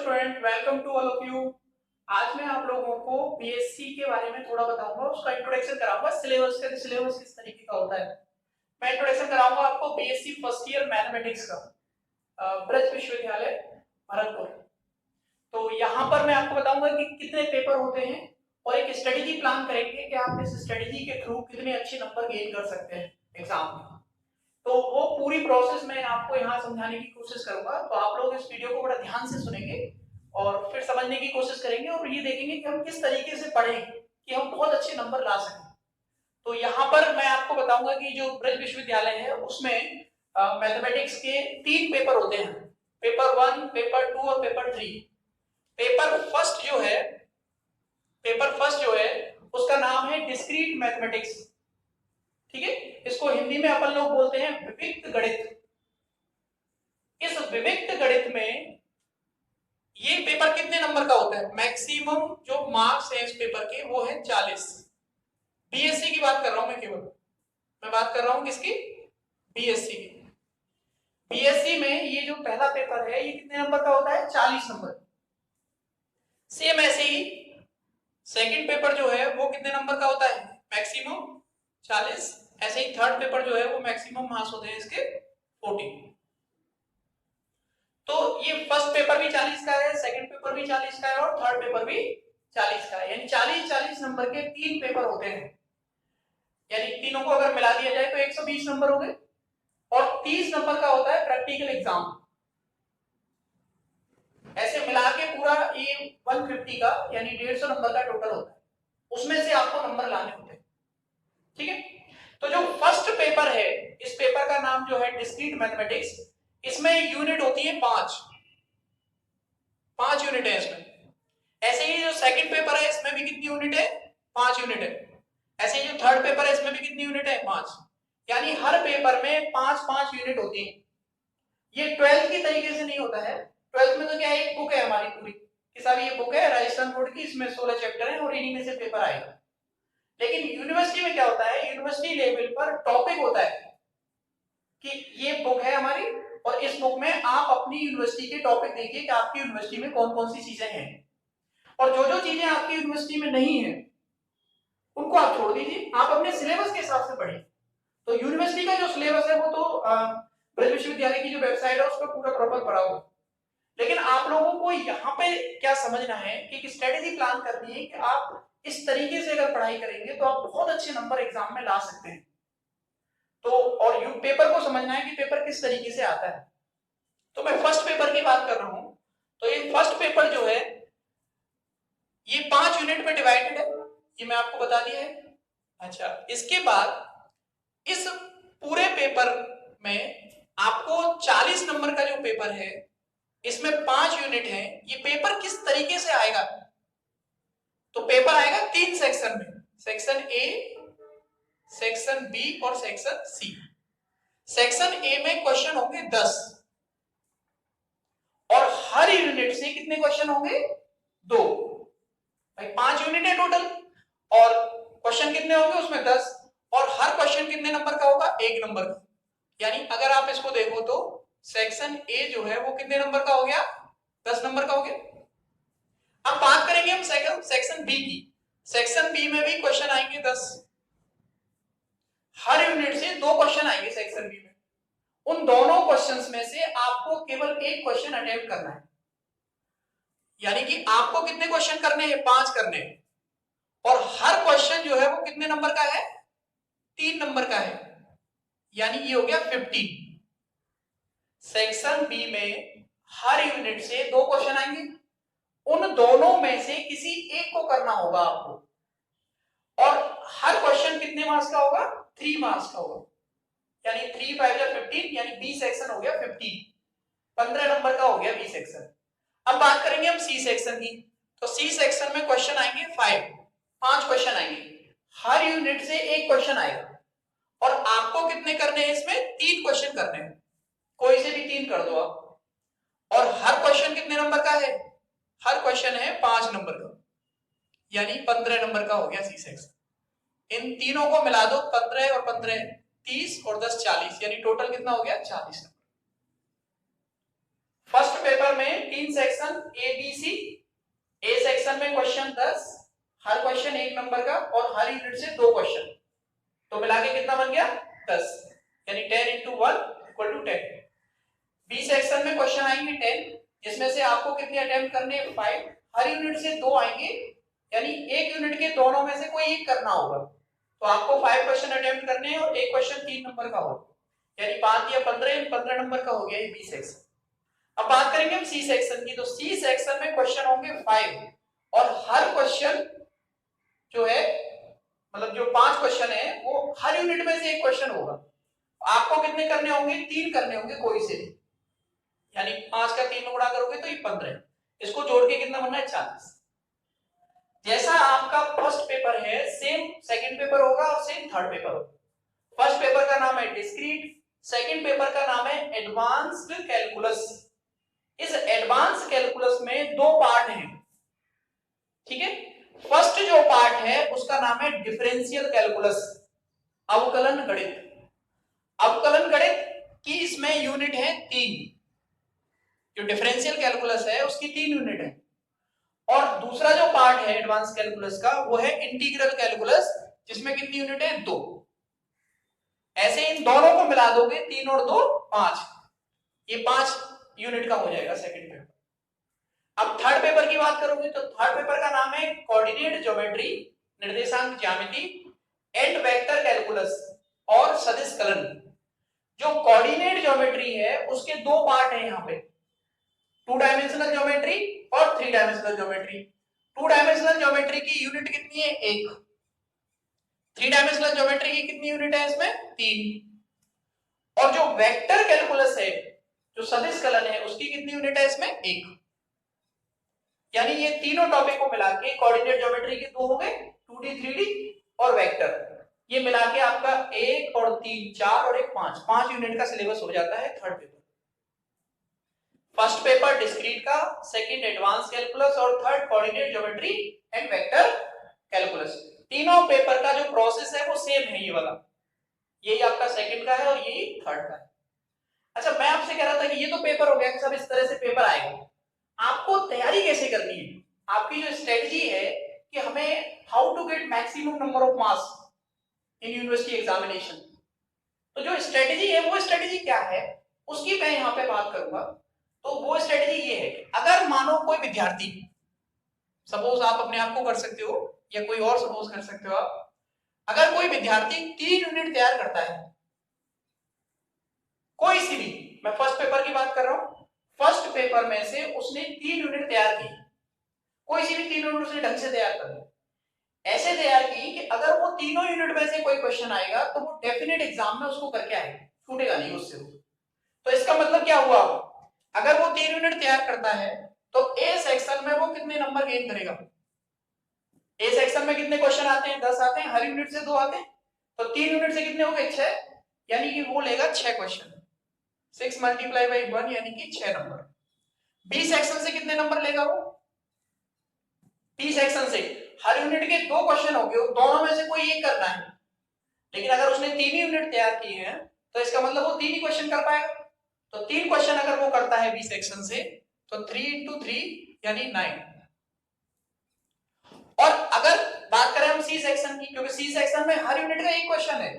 Student, welcome to all of you. आज मैं आप लोगों को बीएससी के बारे में थोड़ा बताऊंगा, उसका इंट्रोडक्शन कराऊंगा। सिलेबस किस तरीके का होता है मैं इंट्रोडक्शन कराऊंगा आपको बीएससी फर्स्ट ईयर मैथमेटिक्स का, ब्रज विश्वविद्यालय भरतपुर। तो यहाँ पर मैं आपको बताऊंगा कि कितने पेपर होते हैं और एक स्ट्रेटेजी प्लान करेंगे कि आप इस स्ट्रेटेजी के थ्रू कितने अच्छे नंबर गेन कर सकते हैं एग्जाम में। तो वो पूरी प्रोसेस मैं आपको यहाँ समझाने की कोशिश करूंगा। तो आप लोग इस वीडियो को बड़ा ध्यान से सुनेंगे और फिर समझने की कोशिश करेंगे और ये देखेंगे कि हम किस तरीके से पढ़ें कि हम बहुत अच्छे नंबर ला सकें। तो यहाँ पर मैं आपको बताऊंगा कि जो ब्रज विश्वविद्यालय है उसमें मैथमेटिक्स के 3 पेपर होते हैं, पेपर 1, पेपर 2 और पेपर 3। पेपर फर्स्ट जो है उसका नाम है डिस्क्रीट मैथमेटिक्स। ठीक है, इसको हिंदी में अपन लोग बोलते हैं विविक्त गणित। इस विविक्त गणित में ये पेपर कितने नंबर का होता है? मैक्सिमम जो मार्क्स है इस पेपर के वो है 40। बीएससी की बात कर रहा हूं मैं बात कर रहा हूं किसकी? बीएससी की। बीएससी में ये जो पहला पेपर है ये कितने नंबर का होता है? 40 नंबर। सेम ऐसे ही सेकंड पेपर जो है वो कितने नंबर का होता है? मैक्सिमम 40। ऐसे ही थर्ड पेपर जो है वो मैक्सिमम मार्क्स होते हैं इसके 40। तो ये फर्स्ट पेपर भी 40 का है, सेकंड पेपर भी 40 का है और थर्ड पेपर भी 40 का है। यानी 40-40 नंबर के 3 पेपर होते हैं। यानी तीनों को अगर मिला दिया जाए तो 120 नंबर हो गए। और 30 नंबर का होता है प्रैक्टिकल एग्जाम। ऐसे मिला के पूरा ये 150 का यानी 150 नंबर का टोटल होता है, उसमें से आपको नंबर लाने होते हैं। ठीक है, तो जो फर्स्ट पेपर है इस पेपर का नाम जो है डिस्क्रीट मैथमेटिक्स। इसमें यूनिट होती है 5 यूनिट है इसमें। ऐसे ही जो सेकंड पेपर है इसमें भी कितनी यूनिट है? 5 यूनिट है। ऐसे ही जो थर्ड पेपर है इसमें भी कितनी यूनिट है? 5। यानी हर पेपर में 5-5 यूनिट होती है। ये 12th की तरीके से नहीं होता है। 12th में तो क्या है, एक बुक है हमारी पूरी कि साहब ये बुक है राजस्थान बोर्ड की, इसमें 16 चैप्टर है और इन्हीं में से पेपर आएगा। लेकिन यूनिवर्सिटी में क्या होता है, यूनिवर्सिटी लेवल पर टॉपिक होता है कि ये बुक है हमारी और इस बुक में आप अपनी यूनिवर्सिटी के टॉपिक देखिए कि आपकी यूनिवर्सिटी में कौन कौन सी चीजें हैं और जो जो चीजें आपकी यूनिवर्सिटी में नहीं है उनको आप छोड़ दीजिए, आप अपने सिलेबस के हिसाब से पढ़िए। तो यूनिवर्सिटी का जो सिलेबस है वो तो ब्रज विश्वविद्यालय की जो वेबसाइट है उस पर पूरा प्रॉपर पढ़ा होगा। लेकिन आप लोगों को यहाँ पे क्या समझना है कि स्ट्रेटेजी प्लान करनी है कि आप इस तरीके से अगर पढ़ाई करेंगे तो आप बहुत अच्छे नंबर एग्जाम में ला सकते हैं। तो और यू पेपर को समझना है कि पेपर किस तरीके से आता है। तो मैं फर्स्ट पेपर की बात कर रहा हूं। तो ये फर्स्ट पेपर जो है ये 5 यूनिट में डिवाइडेड है, ये मैं आपको बता दिया है। अच्छा, इसके बाद इस पूरे पेपर में आपको 40 नंबर का जो पेपर है इसमें 5 यूनिट है। ये पेपर किस तरीके से आएगा? तो पेपर आएगा 3 सेक्शन में, सेक्शन ए, सेक्शन बी और सेक्शन सी। सेक्शन ए में क्वेश्चन होंगे 10 और हर यूनिट से कितने क्वेश्चन होंगे? 2। भाई 5 यूनिट है टोटल और क्वेश्चन कितने होंगे उसमें? 10। और हर क्वेश्चन कितने नंबर का होगा? 1 नंबर का। यानी अगर आप इसको देखो तो सेक्शन ए जो है वो कितने नंबर का हो गया? 10 नंबर का हो गया। अब बात करेंगे हम सेक्शन बी की। सेक्शन बी में भी क्वेश्चन आएंगे 10। हर यूनिट से 2 क्वेश्चन आएंगे सेक्शन बी में। उन दोनों क्वेश्चंस में से आपको केवल एक क्वेश्चन अटेम्प्ट करना है। यानी कि आपको कितने क्वेश्चन करने हैं? 5 करने हैं। और हर क्वेश्चन जो है वो कितने नंबर का है? 3 नंबर का है। यानी ये हो गया 50। सेक्शन बी में हर यूनिट से 2 क्वेश्चन आएंगे, उन दोनों में से किसी एक को करना होगा आपको। और हर क्वेश्चन कितने मार्क्स का होगा? 3 मार्क्स का होगा। यानी 3 5 या 15, यानी बी सेक्शन हो गया 15। 15 नंबर का हो गया बी सेक्शन। अब बात करेंगे हम सी सेक्शन की। तो सी सेक्शन में क्वेश्चन आएंगे 5 क्वेश्चन आएंगे। हर यूनिट से एक क्वेश्चन आएगा और आपको कितने करने हैं इसमें? 3 क्वेश्चन करने हैं। कोई से भी 3 कर दो आप। और हर क्वेश्चन कितने नंबर का है? हर क्वेश्चन है 5 नंबर का, यानी 15 नंबर का हो गया सी सेक्शन। इन तीनों को मिला दो, 15 और 15 30 और 10 40, यानी टोटल कितना हो गया? 40 नंबर। फर्स्ट पेपर में 3 section A B C. A section में क्वेश्चन 10, हर क्वेश्चन 1 नंबर का और हर यूनिट से 2 क्वेश्चन, तो मिला के कितना बन गया 10, यानी 10 into 1 equal to 10। B section में क्वेश्चन आएंगे 10, जिसमें से आपको कितने अटेम्प्ट करने हैं 5, हर यूनिट से 2 आएंगे, यानी एक यूनिट के दोनों में से कोई एक करना होगा, तो आपको 5 क्वेश्चन अटेम्प्ट करने हैं और एक क्वेश्चन 3 नंबर का होगा, यानी 5 या 15 नंबर का हो गया ये बी सेक्शन। अब बात करेंगे हम सी सेक्शन की, तो सी सेक्शन में क्वेश्चन होंगे 5 और हर क्वेश्चन जो है मतलब जो 5 क्वेश्चन है वो हर यूनिट में से एक क्वेश्चन होगा। आपको कितने करने होंगे 3 करने होंगे कोई से भी, यानी 5 का 3 में गुणा करोगे तो ये 15, इसको जोड़ के कितना बनना है 40। जैसा आपका फर्स्ट पेपर है सेम सेकंड पेपर होगा और सेम थर्ड पेपर होगा। फर्स्ट पेपर का नाम है डिस्क्रीट, सेकंड पेपर का नाम है एडवांस्ड कैलकुलस। इस एडवांस कैलकुलस में 2 पार्ट हैं, ठीक है। फर्स्ट जो पार्ट है उसका नाम है डिफरेंशियल कैलकुलस, अवकलन गणित। अवकलन गणित की इसमें यूनिट है 3, जो डिफरेंशियल कैलकुलस है उसकी 3 यूनिट है। और दूसरा जो पार्ट है एडवांस कैलकुलस का वो है इंटीग्रल कैलकुलस, जिसमें कितनी यूनिट है 2। ऐसे इन दोनों को मिला दोगे 3 और 2 5, ये 5 यूनिट का हो जाएगा सेकंड पेपर। अब थर्ड पेपर की बात करोगे तो थर्ड पेपर का नाम है कोऑर्डिनेट ज्योमेट्री, निर्देशांक ज्यामिति एंड वेक्टर कैलकुलस और सदिश कलन। जो कोऑर्डिनेट ज्योमेट्री है उसके 2 पार्ट हैं यहाँ पे, 2 डायमेंशनल ज्योमेट्री और 3 डायमेंशनल ज्योमेट्री। 2 डायमेंशनल ज्योमेट्री की यूनिट कितनी है 1, 3 डायमेंशनल ज्योमेट्री की कितनी यूनिट है इसमें 3, और जो वेक्टर कैलकुलस है जो सदिश कलन है उसकी कितनी यूनिट है इसमें 1। यानी ये तीनों टॉपिक को मिला के कोऑर्डिनेट ज्योमेट्री के 2 हो गए, 2D 3D और वेक्टर, ये मिला के आपका 1 और 3 4 और 1 5 यूनिट का सिलेबस हो जाता है third paper. First paper discrete का, सेकंड एडवांस कैलकुलस और third coordinate geometry and vector calculus. तीनों पेपर का जो प्रोसेस है वो सेम है, ये वाला यही आपका सेकंड का है और यही थर्ड का है। अच्छा, मैं आपसे कह रहा था कि ये तो पेपर हो गया कि सब इस तरह से पेपर आएगा, आपको तैयारी कैसे करनी है, आपकी जो स्ट्रेटजी है कि हमें how to get maximum number of marks in university examination, तो जो स्ट्रेटजी है वो स्ट्रेटजी क्या है उसकी मैं यहाँ पे बात करूंगा। तो वो स्ट्रेटजी ये है कि अगर मानो कोई विद्यार्थी, सपोज आप अपने आप को कर सकते हो या कोई और सपोज कर सकते हो आप, अगर कोई विद्यार्थी 3 यूनिट तैयार करता है कोई सी भी, मैं फर्स्ट पेपर की बात कर रहा हूं, फर्स्ट पेपर में से उसने 3 यूनिट तैयार की, कोई सी भी 3 यूनिट उसने ढंग से तैयार कर ली, ऐसे तैयार की कि अगर वो तीनों यूनिट में से कोई क्वेश्चन आएगा तो वो डेफिनेट एग्जाम में उसको करके आएगा, छूटेगा नहीं उससे। तो इसका मतलब क्या हुआ, अगर वो 3 यूनिट तैयार करता है तो ए सेक्शन में वो कितने नंबर गेन करेगा, ए सेक्शन में कितने क्वेश्चन आते हैं 10 आते हैं, हर यूनिट से 2 आते हैं, तो 3 यूनिट से कितने हो गए 6, यानी कि वो लेगा 6 क्वेश्चन, 6 मल्टीप्लाई बाई 1 यानी कि 6 नंबर। बी सेक्शन से कितने नंबर लेगा वो, बी सेक्शन से हर यूनिट के 2 क्वेश्चन हो गए, दोनों में से कोई एक करना है, लेकिन अगर उसने 3 यूनिट तैयार किए हैं तो इसका मतलब वो 3 ही क्वेश्चन कर पाएगा। तो 3 क्वेश्चन अगर वो करता है बी सेक्शन से तो 3 into 3 यानी 9। और अगर बात करें हम सी सेक्शन की, क्योंकि सी सेक्शन में हर यूनिट का एक क्वेश्चन है,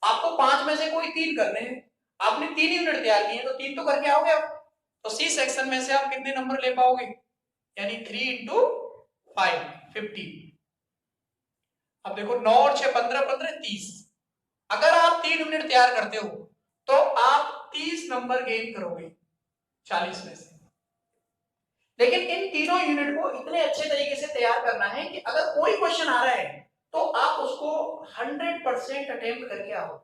आपको 5 में से कोई 3 करने हैं, आपने 3 यूनिट तैयार किए तो 3 तो करके आओगे आप, तो सी सेक्शन में से आप कितने नंबर ले पाओगे, यानी 3 into 5 50। अब देखो 9 और 6 15 15 30, अगर आप 3 यूनिट तैयार करते हो तो आप 30 नंबर गेन करोगे 40 में से। लेकिन इन तीनों यूनिट को इतने अच्छे तरीके से तैयार करना है कि अगर कोई क्वेश्चन आ रहा है तो आप उसको 100% अटेम्प्ट करके आओ,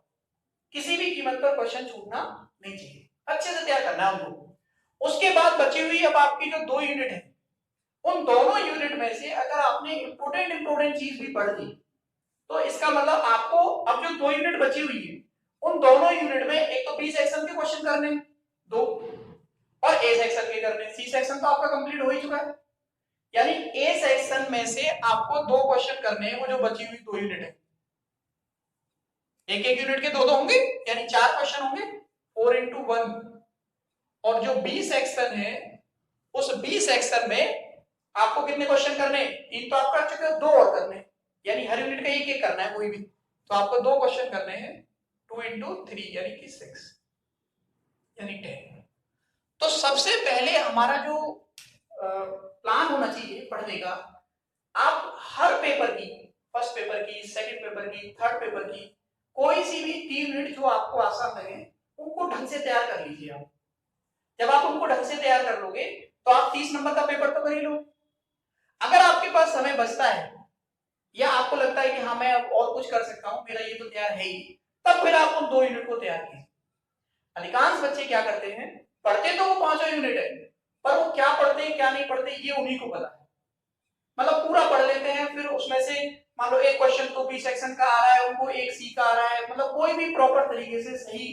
किसी भी कीमत पर क्वेश्चन छूटना नहीं चाहिए, अच्छे से तैयार करना है उनको। उसके बाद बची हुई अब आपकी जो 2 यूनिट है, उन दोनों यूनिट में से अगर आपने इंपोर्टेंट चीज भी पढ़ ली तो इसका मतलब आपको अब जो 2 यूनिट बची हुई है उन दोनों यूनिट में एक तो बी सेक्शन के क्वेश्चन करने 2 और ए सेक्शन के करने, सी सेक्शन तो आपका कंप्लीट हो ही चुका है, यानी ए सेक्शन में से आपको 2 क्वेश्चन करने हैं, वो जो बची हुई 2 यूनिट है, एक यूनिट के 2 होंगे यानी 4 क्वेश्चन होंगे 4 into 1। और जो बी सेक्शन है उस बी सेक्शन में आपको कितने क्वेश्चन करने, 3 तो आप कर चुके हो, 2 और करने, यानी हर यूनिट का एक एक करना है कोई भी, तो आपको 2 क्वेश्चन करने हैं, 2 into 3 यानी कि 6 यानी 10। तो सबसे पहले हमारा जो प्लान होना चाहिए पढ़ने का, आप हर पेपर की, फर्स्ट पेपर की, सेकंड पेपर की, थर्ड पेपर की, कोई सी भी 3 यूनिट जो आपको आसान लगे उनको ढंग से तैयार कर लीजिए आप। जब आप उनको ढंग से तैयार कर लोगे तो आप 30 नंबर का पेपर तो कर ही लो। अगर आपके पास समय बचता है या आपको लगता है कि हाँ मैं अब और कुछ कर सकता हूं, मेरा ये तो तैयार है ही, तब फिर आप उन 2 यूनिट को तैयार कीजिए। अधिकांश बच्चे क्या करते हैं, पढ़ते तो वो 5 यूनिट है, पर वो क्या पढ़ते हैं क्या नहीं पढ़ते ये उन्हीं को पता है। मतलब पूरा पढ़ लेते हैं, फिर उसमें से मान लो एक क्वेश्चन तो बी सेक्शन का आ रहा है, उनको एक सी का आ रहा है, मतलब कोई भी प्रॉपर तरीके से सही,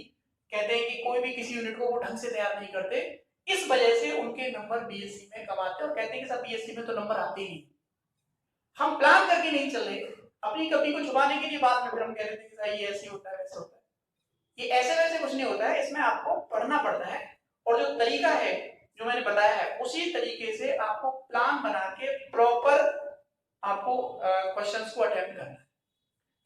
कहते हैं कि कोई भी किसी यूनिट को वो ढंग से तैयार नहीं करते, इस वजह से उनके नंबर बीएससी में कम आते हैं और कहते हैं कि सर बीएससी में तो नंबर आते ही नहीं। हम प्लान करके नहीं चल रहे, अपनी कमी को छुपाने के लिए बाद में फिर हम कह रहे थे कि सर ये ऐसे होता है वैसे होता है। ये ऐसे वैसे कुछ नहीं होता है, इसमें आपको पढ़ना पड़ता है, और जो तरीका है जो मैंने बताया है उसी तरीके से आपको प्लान बना के प्रॉपर आपको क्वेश्चंस को अटेम्प्ट करना है।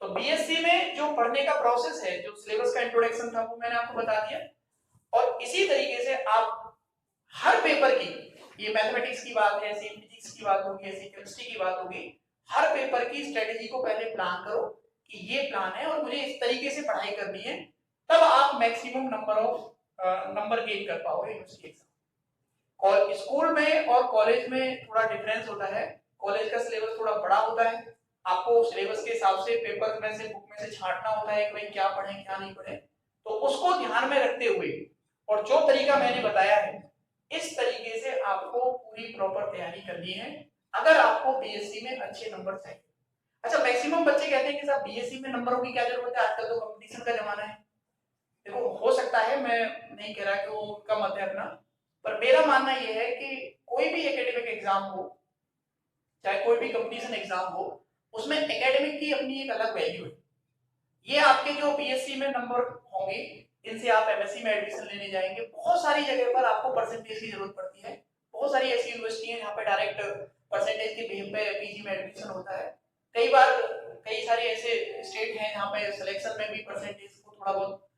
तो बीएससी में जो पढ़ने का प्रोसेस है, जो सिलेबस का इंट्रोडक्शन था वो मैंने आपको बता दिया, और इसी तरीके से आप हर पेपर की, ये मैथमेटिक्स की बात है, ऐसे फिजिक्स की बात होगी, ऐसे केमिस्ट्री की बात होगी, हर पेपर की स्ट्रेटेजी को पहले प्लान करो कि ये प्लान है और मुझे इस तरीके से पढ़ाई करनी है, तब आप मैक्सिमम नंबर गेन कर पाओगे यूनिवर्सिटी एग्जाम। और स्कूल में और कॉलेज में थोड़ा डिफरेंस होता है, कॉलेज का सिलेबस थोड़ा बड़ा होता है, आपको सिलेबस के हिसाब से पेपर में से बुक में से छांटना होता है कि भाई क्या पढ़ें क्या नहीं पढ़ें। तो उसको ध्यान में रखते हुए और जो तरीका मैंने बताया है इस तरीके से आपको पूरी प्रॉपर तैयारी करनी है अगर आपको बीएससी में अच्छे नंबर चाहिए। अच्छा, मैक्सिमम बच्चे कहते हैं कि साहब बीएससी में नंबरों की क्या जरूरत है, आजकल तो कंपटीशन का जमाना है। देखो हो सकता है, मैं नहीं कह रहा कि वो उनका मत है अपना, पर मेरा मानना यह है कि कोई भी एकेडमिक एग्जाम हो, चाहे कोई भी कंपटीशन एग्जाम हो, उसमें एकेडमिक की अपनी एक अलग वैल्यू है। ये आपके जो बीएससी में नंबर होंगे इनसे आप एमएससी में एडमिशन लेने जाएंगे, बहुत सारी जगह पर आपको परसेंटेज की जरूरत पड़ती है। बहुत सारी ऐसी यूनिवर्सिटी है जहाँ पे डायरेक्ट परसेंटेज के बेस पे पीजी में एडमिशन होता है। कई बार कई सारे ऐसे स्टेट हैं जहाँ पे सिलेक्शन में भी परसेंटेज को थोड़ा बहुत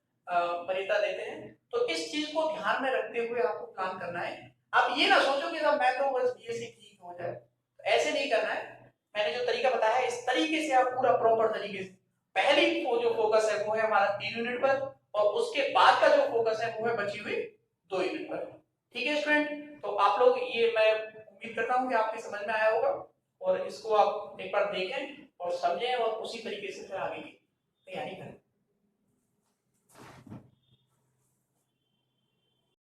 वरीयता देते हैं। तो इस चीज को ध्यान में रखते हुए आपको प्लान करना है। आप ये ना सोचो कि मैं तो बस बीएससी ठीक हो जाए, तो ऐसे नहीं करना है। मैंने जो तरीका बताया है इस तरीके से आप पूरा प्रॉपर तरीके से, पहली वो जो फोकस है वो है हमारा 3 यूनिट पर, और उसके बाद का जो फोकस है वो है बची हुई 2 यूनिट पर। ठीक है स्टूडेंट, तो आप लोग ये, मैं उम्मीद करता हूँ कि आपके समझ में आया होगा, और इसको आप एक बार देखें और समझें और उसी तरीके से फिर आगे की तैयारी करें।